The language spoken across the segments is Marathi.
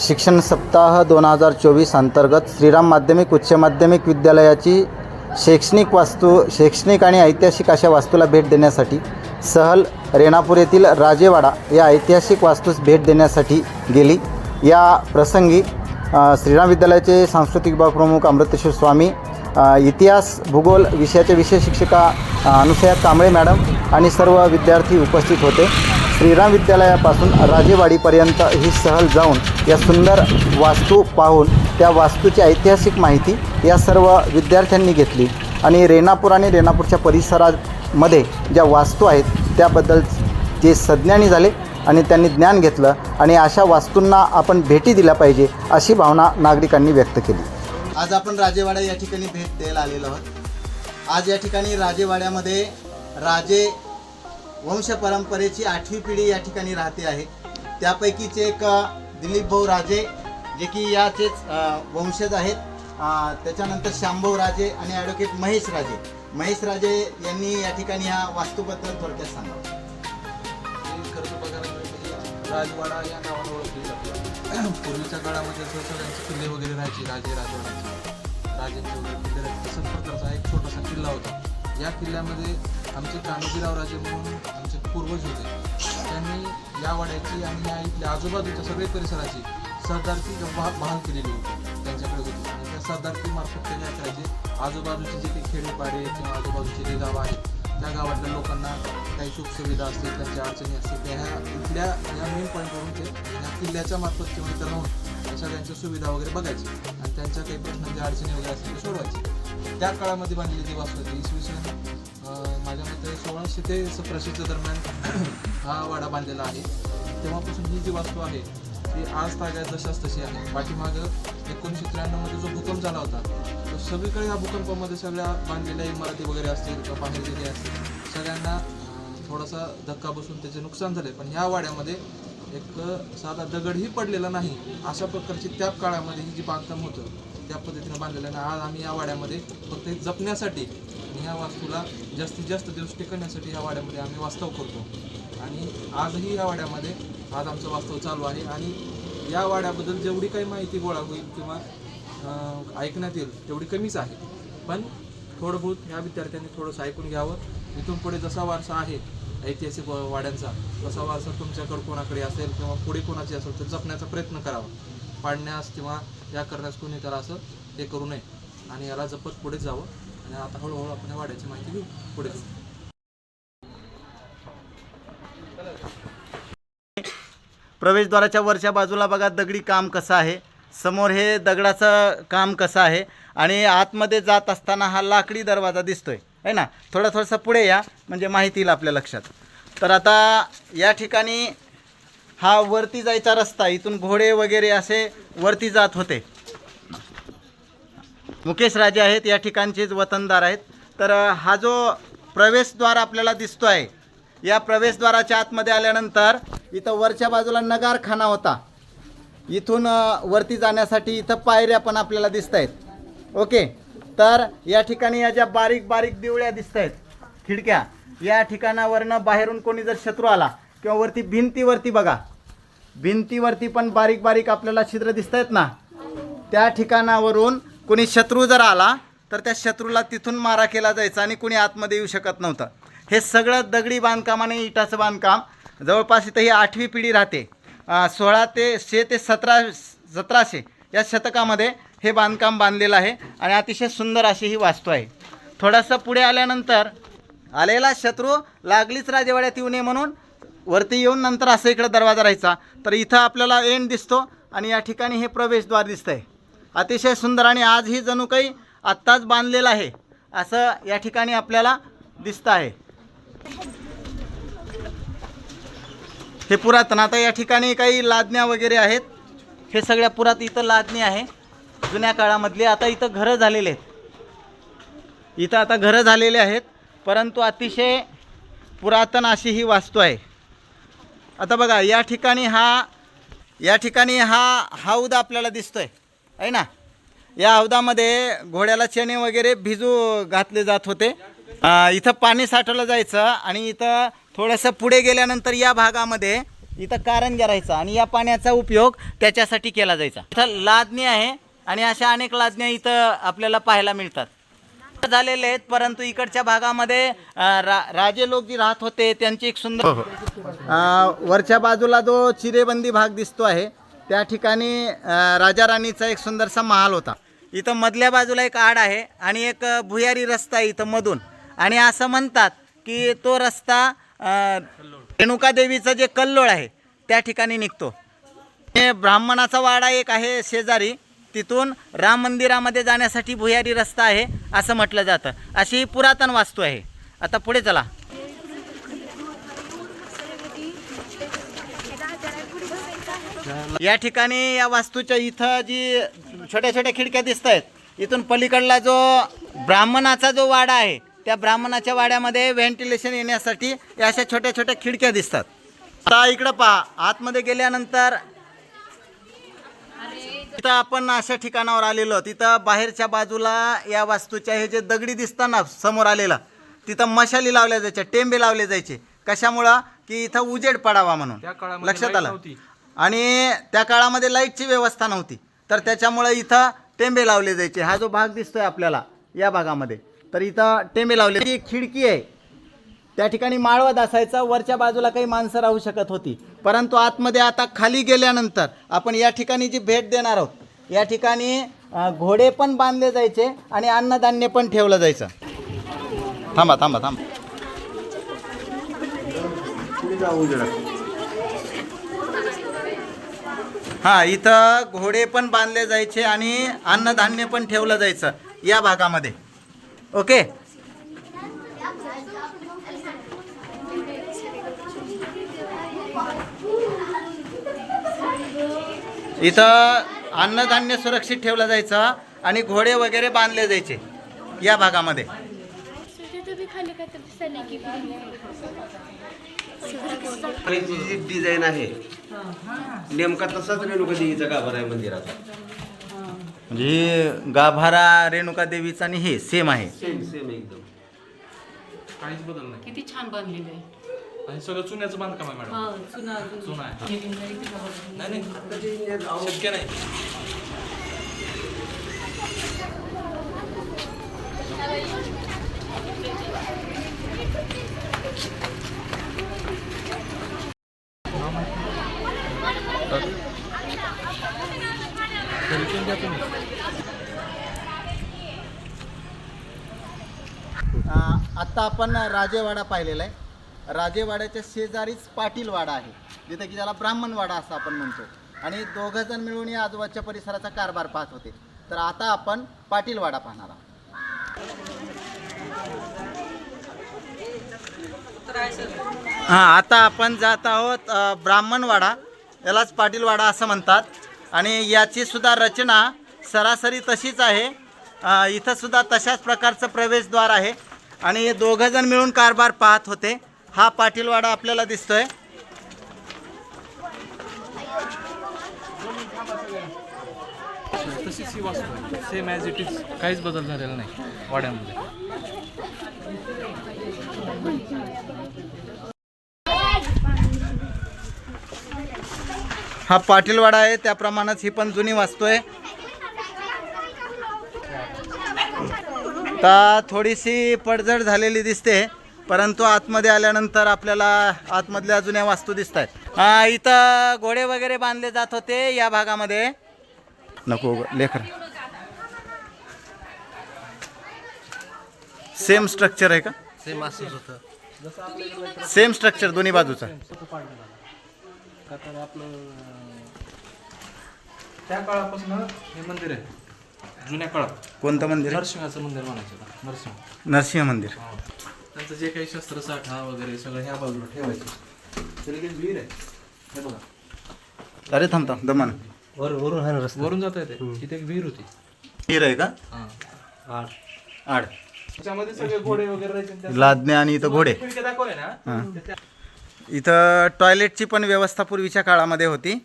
शिक्षण सप्ताह 2024 अंतर्गत श्रीराम माध्यमिक उच्च माध्यमिक विद्यालयाची शैक्षणिक आणि ऐतिहासिक अशा वास्तूला भेट देण्यासाठी सहल रेणापूर येथील राजेवाडा या ऐतिहासिक वास्तूस भेट देण्यासाठी गेली। या प्रसंगी श्रीराम विद्यालयाचे सांस्कृतिक विभाग प्रमुख अमृतेश्वर स्वामी, इतिहास भूगोल विषयाचे विषय शिक्षिका अनुसया कांबळे मॅडम आणि सर्व विद्यार्थी उपस्थित होते। श्रीराम विद्यालयापासून राजेवाडीपर्यंत ही सहल जाऊन या सुंदर वास्तू पाहून त्या वास्तूची ऐतिहासिक माहिती या सर्व विद्यार्थ्यांनी घेतली आणि रेणापूर आणि रेणापूरच्या परिसरामध्ये ज्या वास्तू आहेत त्याबद्दल ते सज्ञानी झाले आणि त्यांनी ज्ञान घेतलं आणि अशा वास्तूंना आपण भेटी दिल्या पाहिजे अशी भावना नागरिकांनी व्यक्त केली। आज आपण राजेवाडा या ठिकाणी भेट द्यायला आलेलो आहोत। आज या ठिकाणी राजेवाड्यामध्ये राजे वंश परंपरेची 8वी पिढी या ठिकाणी राहते आहे। त्यापैकीचे एक दिलीप भाऊ राजे जे की याचेच वंशज आहेत। त्याच्यानंतर शांभाऊ राजे आणि ॲडव्होकेट महेश राजे यांनी या ठिकाणी ह्या वास्तूबद्दल थोडक्यात सांगावं। खरं तर बघायला गेलं राजवाडा या नावाने ओळखली जाते। पूर्वीच्या काळामध्ये सगळ्यांचे किल्ले वगैरे राहायचे, राजांचे वगैरे किल्ले राहायचे। तसंच प्रकारचा एक छोटासा किल्ला होता। या किल्ल्यामध्ये आमचे कान्होजीराव राजे म्हणून आमचे पूर्वज होते, त्यांनी या वाड्याची आणि या इथल्या आजूबाजूच्या सगळे परिसराची सरदारकी बहाल केलेली होती त्यांच्याकडे होती। आणि त्या सरदारकी मार्फत ते काय करायचे, आजूबाजूचे जे काही खेडेपाडे किंवा आजूबाजूचे जे गावं आहेत त्या गावातल्या लोकांना काही सुखसुविधा असतील, त्यांच्या अडचणी असतील, त्या ह्या इथल्या या मेन पॉईंटवरून ते या किल्ल्याच्या मार्फत किंवा इतर राहून सगळ्यांच्या सुविधा वगैरे बघायची आणि त्यांच्या काही प्रश्नांच्या अडचणी वगैरे असतील ते सोडवायचे। त्या काळामध्ये बांधलेली जी वास्तू होती इसवी सन माझ्या मते 1600 ते 1700च्या दरम्यान हा वाडा बांधलेला आहे। तेव्हापासून ही जी वास्तू आहे ती आज ताग्यात जशाच तशी आहे। पाठीमागं 1993 मध्ये जो भूकंप झाला होता तो सगळीकडे या भूकंपामध्ये सगळ्या बांधलेल्या इमारती वगैरे असतील किंवा बाहेर जे असतील सगळ्यांना थोडासा धक्का बसून त्याचे नुकसान झाले, पण ह्या वाड्यामध्ये एक साधा दगडही पडलेला नाही अशा प्रकारची त्या काळामध्ये ही जी बांधकाम होतं त्या पद्धतीने बांधलेलं आहे। आज आम्ही या वाड्यामध्ये फक्त जपण्यासाठी आणि ह्या वास्तूला जास्तीत जास्त दिवस टिकवण्यासाठी ह्या वाड्यामध्ये आम्ही वास्तव करतो आणि आजही या वाड्यामध्ये आज आमचं वास्तव चालू आहे। आणि या वाड्याबद्दल जेवढी काही माहिती गोळा होईल किंवा ऐकण्यात येईल तेवढी कमीच आहे, पण थोडं बहुत ह्या विद्यार्थ्यांनी थोडंसं ऐकून घ्यावं। इथून पुढे जसा वारसा आहे ऐतिहासिक वाड्यांचा तसा वारसा तुमच्याकडे कोणाकडे असेल किंवा पुढे कोणाची असेल तर जपण्याचा प्रयत्न करावा। पाडण्यास किंवा या करण्यास कोणी त्याला असं हे करू नये आणि याला जपत पुढे जावं। आणि आता हळूहळू आपण या वाड्याची माहिती घेऊ पुढे जाऊ। प्रवेशद्वाराच्या वरच्या बाजूला बघा दगडी काम कसं आहे, समोर हे दगडाचं काम कसं आहे आणि आतमध्ये जात असताना हा लाकडी दरवाजा दिसतोय आहे ना। थोडंसं पुढे या म्हणजे माहिती येईल आपल्या लक्षात। तर आता या ठिकाणी हा वरती जायचा रस्ता, इथून घोडे वगैरे असे वरती जात होते। मुकेश राजे आहेत या ठिकाणचेच वतनदार आहेत। तर हा जो प्रवेशद्वार आपल्याला दिसतो आहे या प्रवेशद्वाराच्या आतमध्ये आल्यानंतर इथं वरच्या बाजूला नगारखाना होता। इथून वरती जाण्यासाठी इथं पायऱ्या पण आपल्याला दिसत आहेत। ओके, तर या ठिकाणी या ज्या बारीक बारीक दिवळ्या दिसत आहेत खिडक्या, या ठिकाणावरनं बाहेरून कोणी जर शत्रू आला किंवा वरती भिंतीवरती बघा, भिंतीवरती पण बारीक बारीक आपल्याला छिद्र दिसत आहेत ना, त्या ठिकाणावरून कोणी शत्रू जर आला तर त्या शत्रूला तिथून मारा केला जायचा आणि कोणी आतमध्ये येऊ शकत नव्हतं। हे सगळं दगडी बांधकामाने इटाचं बांधकाम जवळपास इथं ही 8वी पिढी राहते। 1600 ते 1700 या शतकामध्ये हे बांधकाम बांधलेलं आहे आणि अतिशय सुंदर अशी ही वास्तू आहे। थोडंसं पुढे आल्यानंतर आलेला शत्रू लागलीच राजेवाड्यात येऊ नये म्हणून वरती येऊन नंतर असं इकडं दरवाजा राहायचा। तर इथं आपल्याला एंड दिसतो आणि या ठिकाणी हे प्रवेशद्वार दिसतं आहे, अतिशय सुंदर आणि आजही जणू काही आत्ताच बांधलेलं आहे असं या ठिकाणी आपल्याला दिसतं आहे। हे पुरातन, आता या ठिकाणी काही लादण्या वगैरे आहेत, हे सगळ्या इथं लादणी आहे जुन्या काळामधली। आता इथं घरं झालेले आहेत, इथं आता घरं झालेले आहेत, परंतु अतिशय पुरातन अशी ही वास्तू आहे। आता बघा या ठिकाणी हा हौद आपल्याला दिसतोय आहे ना। या हौदामध्ये घोड्याला चणे वगैरे भिजू घातले जात होते। इथं पाणी साठवलं जायचं आणि इथं थोडंसं पुढे गेल्यानंतर या भागामध्ये इथं कारंजा राहायचा आणि या पाण्याचा उपयोग त्याच्यासाठी केला जायचा. इथं लादणी आहे आणि अशा अनेक लादण्या इथं आपल्याला पाहायला मिळतात झालेले आहेत. परंतु इकडच्या भागामध्ये राजे लोक जे राहत होते त्यांची एक सुंदर वरच्या बाजूला जो चिरेबंदी भाग दिसतो आहे त्या ठिकाणी राजा राणीचा एक सुंदरसा महाल होता. इथं मधल्या बाजूला एक आड आहे आणि एक भुयारी रस्ता आहे इथं मधून आणि असं म्हणतात की तो रस्ता रेणुका देवीचं जे कल्लोळ आहे त्या ठिकाणी निघतो. हे ब्राह्मणाचा वाडा एक आहे शेजारी, तिथून राम मंदिरामध्ये जाण्यासाठी भुयारी रस्ता आहे असं म्हटलं जातं. अशी ही पुरातन वास्तू आहे. आता पुढे चला. या ठिकाणी या वास्तूच्या इथं जी छोट्या छोट्या खिडक्या दिसत आहेत, इथून पलीकडला जो ब्राह्मणाचा जो वाडा आहे त्या ब्राह्मणाच्या वाड्यामध्ये व्हेंटिलेशन येण्यासाठी या अशा छोट्या छोट्या खिडक्या दिसतात. आता इकडं पहा, आतमध्ये गेल्यानंतर तिथं आपण अशा ठिकाणावर आलेलो. तिथं बाहेरच्या बाजूला या वास्तूच्या हे जे दगडी दिसतात ना समोर आलेला, तिथं मशाली लावल्या जायच्या, टेंबे लावले जायचे. कशामुळं की इथं उजेड पडावा म्हणून. लक्षात आलं. आणि त्या काळामध्ये लाईटची व्यवस्था नव्हती तर त्याच्यामुळे इथं टेंबे लावले जायचे. हा जो भाग दिसतोय आपल्याला या भागामध्ये, तर इथं टेंबे लावले. एक खिडकी आहे त्या ठिकाणी माळवत असायचा. वरच्या बाजूला काही माणसं राहू शकत होती. परंतु आतमध्ये आता खाली गेल्यानंतर आपण या ठिकाणी जी भेट देणार आहोत, या ठिकाणी घोडे पण बांधले जायचे आणि अन्नधान्य पण ठेवलं जायचं. थांबा थांबा थांबा. हां, इथं घोडे पण बांधले जायचे आणि अन्नधान्य पण ठेवलं जायचं या भागामध्ये. ओके. इथं अन्नधान्य सुरक्षित ठेवलं जायचं आणि घोडे वगैरे बांधले जायचे या भागामध्ये. जी डिझाईन आहे नेमका तसाच रेणुका देवीचा गाभारा आहे मंदिराचा. म्हणजे गाभारा रेणुका देवीचा आणि हे सेम आहे. सेम सेम एकदम. काहीच बदल नाही. किती छान बांधलेलं आहे. आणि सगळं चुन्याचं बांधकाम आहे मॅडम. हा, चुना चुना आहे. नाही. नाही शक्य नाही. आत्ता आपण राजेवाडा पाहिलेला आहे. राजेवाड्याच्या शेजारीच पाटीलवाडा आहे, जिथे की त्याला ब्राह्मणवाडा असं आपण म्हणतो. आणि दोघं जण मिळून या आजूबाजूच्या परिसराचा कारभार पाहत होते. तर आता आपण पाटीलवाडा पाहणार आहोत. हां, आता आपण जात आहोत ब्राह्मणवाडा, यालाच पाटीलवाडा असं म्हणतात. आणि याची सुद्धा रचना सरासरी तशीच आहे. इथं सुद्धा तशाच प्रकारचं प्रवेशद्वार आहे आणि हे दोघं जण मिळून कारभार पाहत होते. हा पाटीलवाडा आपल्याला दिसतोय. तशीच ही वास्तू सेम ॲज इट इज. काहीच बदल झालेला नाही वाड्यामध्ये. हा पाटीलवाडा आहे, त्याप्रमाणेच ही पण जुनी वास्तू आहे. आता थोडीशी पडझड झालेली दिसते, परंतु आतमध्ये आल्यानंतर आपल्याला आतमधल्या जुन्या वास्तू दिसत आहेत. इथं घोडे वगैरे बांधले जात होते या भागामध्ये. नको लेकर. सेम स्ट्रक्चर आहे का? सेम असंच होतं. सेम स्ट्रक्चर दोन्ही बाजूचा. तर आपलं त्या काळापासून हे मंदिर आहे. जुन्या काळात कोणतं मंदिर? नरसिंहाचं मंदिर म्हणायचं. नरसिंह मंदिर. त्यांचं जे काही शस्त्रसाठा वगैरे सगळं ह्या बाजूला ठेवायचं. तरी काही विहीर आहे हे बघा. अरे थांब थांब दमान. वरून आहे रस्ता. वरून जाता येते. तिथे एक विहीर होती. हिर आहे का? हां. आड त्याच्यामध्ये सगळे घोडे वगैरे राहायचे. त्या लादणे आणि इथं घोडे. खिडक्या दाखवले ना. हां. इथं टॉयलेटची पण व्यवस्था पूर्वीच्या काळामध्ये होती.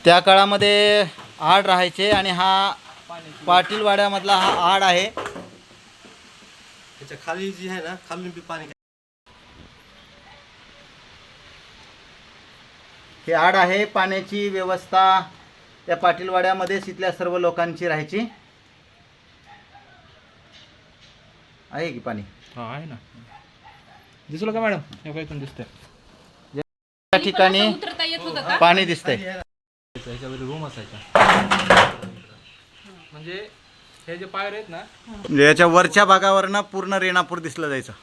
त्या काळामध्ये आड राहायचे आणि हा पाटील वाड्यामधला हा आड आहे. त्याच्या खाली जी आहे ना, खालून बी पाणी. हे आड आहे. पाण्याची व्यवस्था या पाटीलवाड्यामध्येच इथल्या सर्व लोकांची राहायची. आहे की पाणी हा आहे ना. दिसलं का मॅडम? हे काय इथून दिसतंय. या ठिकाणी उतरता येत होतं का? पाणी दिसतंय. ह्याच्यावर रूम असायचा. म्हणजे हे जे पायर आहेत ना, म्हणजे याच्या वरच्या भागावरनं पूर्ण रेणापूर दिसलं जायचं.